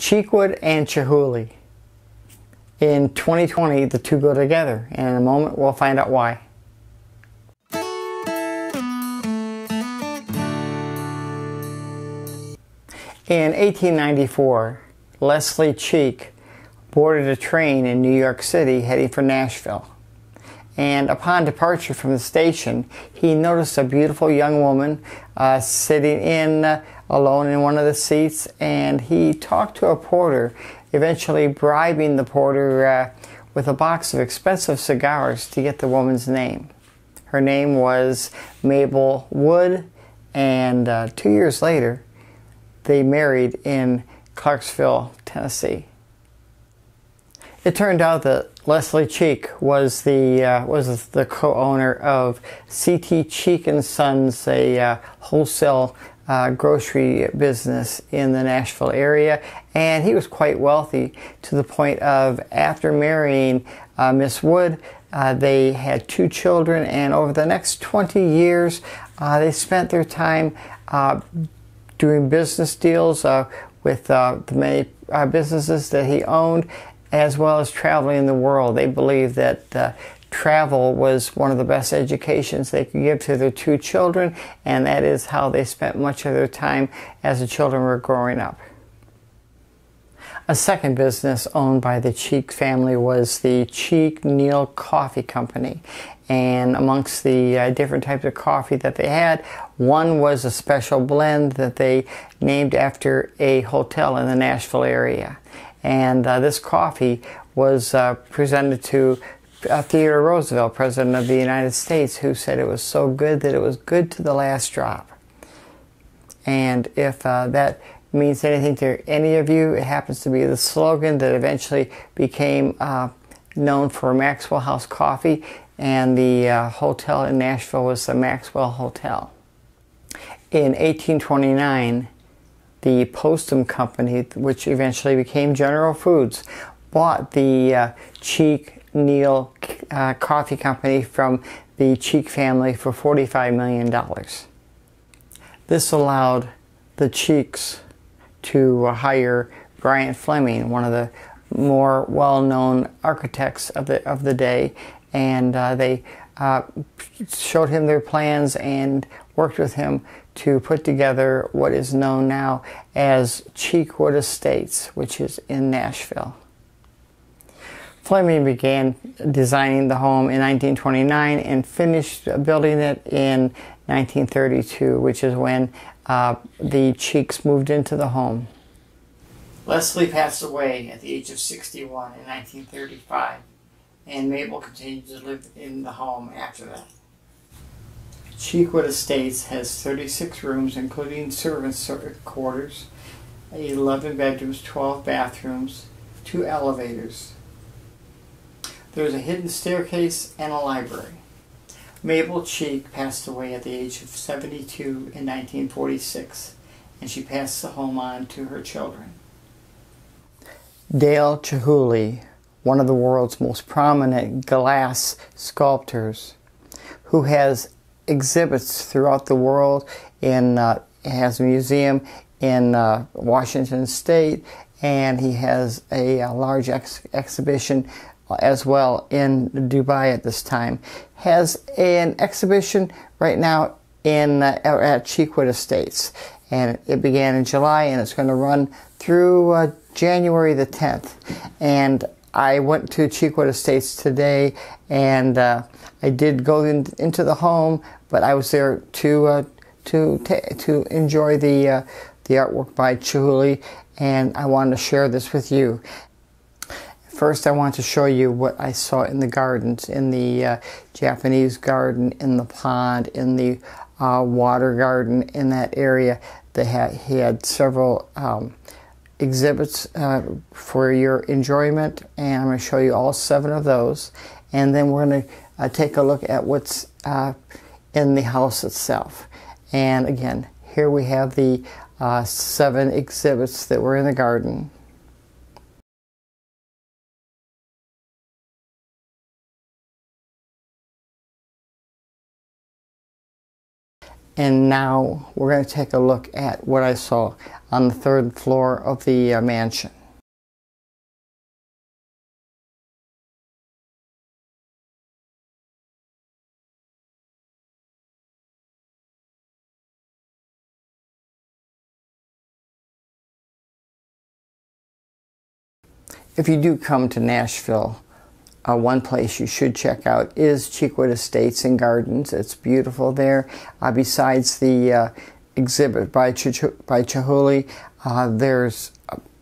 Cheekwood and Chihuly. In 2020, the two go together, and in a moment we'll find out why. In 1894, Leslie Cheek boarded a train in New York City heading for Nashville. And upon departure from the station, he noticed a beautiful young woman sitting alone in one of the seats, and he talked to a porter, eventually bribing the porter with a box of expensive cigars to get the woman's name. Her name was Mabel Wood, and 2 years later, they married in Clarksville, Tennessee. It turned out that Leslie Cheek was the co-owner of C.T. Cheek & Sons, a wholesale grocery business in the Nashville area, and he was quite wealthy to the point of, after marrying Miss Wood, they had 2 children, and over the next 20 years they spent their time doing business deals with the many businesses that he owned, as well as traveling the world. They believed that travel was one of the best educations they could give to their 2 children, and that is how they spent much of their time as the children were growing up. A second business owned by the Cheek family was the Cheek Neal Coffee Company. And amongst the different types of coffee that they had, one was a special blend that they named after a hotel in the Nashville area. And this coffee was presented to Theodore Roosevelt, President of the United States, who said it was so good that it was good to the last drop. And if that means anything to any of you, it happens to be the slogan that eventually became known for Maxwell House Coffee, and the hotel in Nashville was the Maxwell Hotel. In 1829, the Postum Company, which eventually became General Foods, bought the Cheek Neal Coffee Company from the Cheek family for $45 million. This allowed the Cheeks to hire Bryant Fleming, one of the more well-known architects of the day, and they showed him their plans and worked with him to put together what is known now as Cheekwood Estates, which is in Nashville. Fleming began designing the home in 1929 and finished building it in 1932, which is when the Cheeks moved into the home. Leslie passed away at the age of 61 in 1935, and Mabel continued to live in the home after that. Cheekwood Estates has 36 rooms, including servants' quarters, 11 bedrooms, 12 bathrooms, 2 elevators. There's a hidden staircase and a library. Mabel Cheek passed away at the age of 72 in 1946, and she passed the home on to her children. Dale Chihuly, one of the world's most prominent glass sculptors, who has exhibits throughout the world, has a museum in Washington State, and he has a large exhibition as well in Dubai at this time. Has an exhibition right now at Cheekwood Estates, and it began in July and it's going to run through January the 10th. And I went to Cheekwood Estates today, and I did go into the home, but I was there to enjoy the artwork by Chihuly, and I wanted to share this with you. First, I want to show you what I saw in the gardens, in the Japanese garden, in the pond, in the water garden in that area. He had several exhibits for your enjoyment, and I'm going to show you all 7 of those. And then we're going to take a look at what's in the house itself. And again, here we have the 7 exhibits that were in the garden. And now we're going to take a look at what I saw on the 3rd floor of the mansion. If you do come to Nashville, one place you should check out is Cheekwood Estates and Gardens. It's beautiful there. Besides the exhibit by Chihuly, there's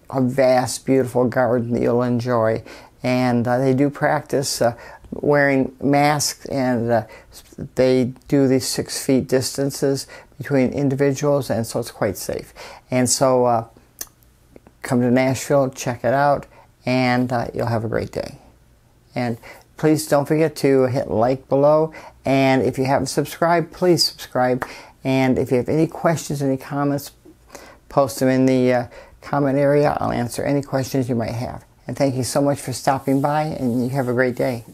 a vast, beautiful garden that you'll enjoy. And they do practice wearing masks, and they do these 6 feet distances between individuals, and so it's quite safe. And so come to Nashville, check it out, and you'll have a great day. And please don't forget to hit like below, and if you haven't subscribed, please subscribe. And if you have any questions, any comments, post them in the comment area. I'll answer any questions you might have. And thank you so much for stopping by, and you have a great day.